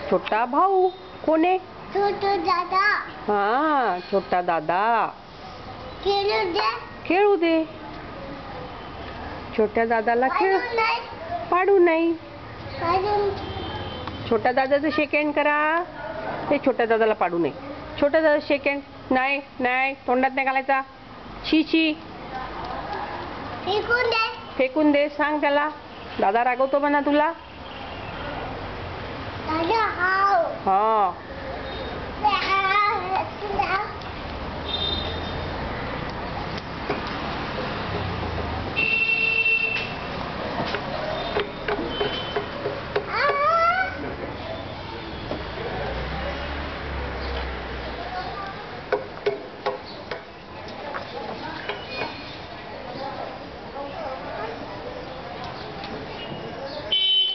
छोटा भाऊ कोण आहे? छोटा दादा. हा, छोटा दादा. खेळू दे. खेळू दे. छोट्या दादाला खेळ पाडू नाही. छोट्या दादाचं शेक हँड करा. ते छोट्या दादाला पाडू नये. छोट्या दादा शेक हँड. नाही नाही, तोंडात नाही घालायचा. शी शी. फेकून दे. फेकून दे. सांग त्याला. दादा रागवतो म्हणा तुला. दादा हाव. हा.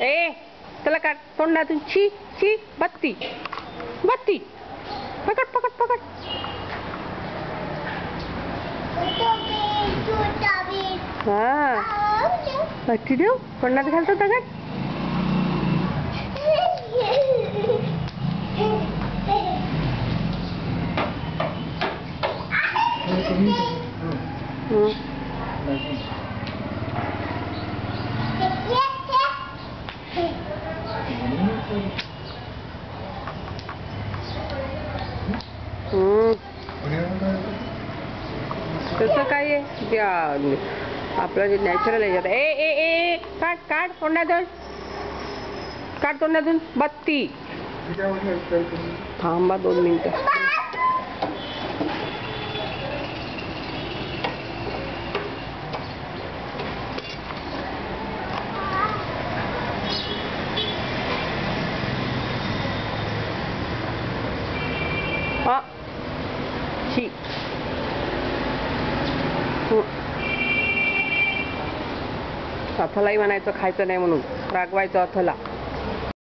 ए, त्याला काढ तोंडातून. छी छी. बत्ती बत्ती. पकड पकड पकड. हा, बत्ती देऊ. तोंडात घालतो दगड. तसं काय आहे आपलं जे नॅचरल आहे. ए ए ए काढ काढ तोंडातून. काढ तोंडातून. बत्ती. थांबा 2 मिनिटं. हा. शी. अथलाही म्हणायचं खायचं नाही म्हणून. रागवायचं अथला.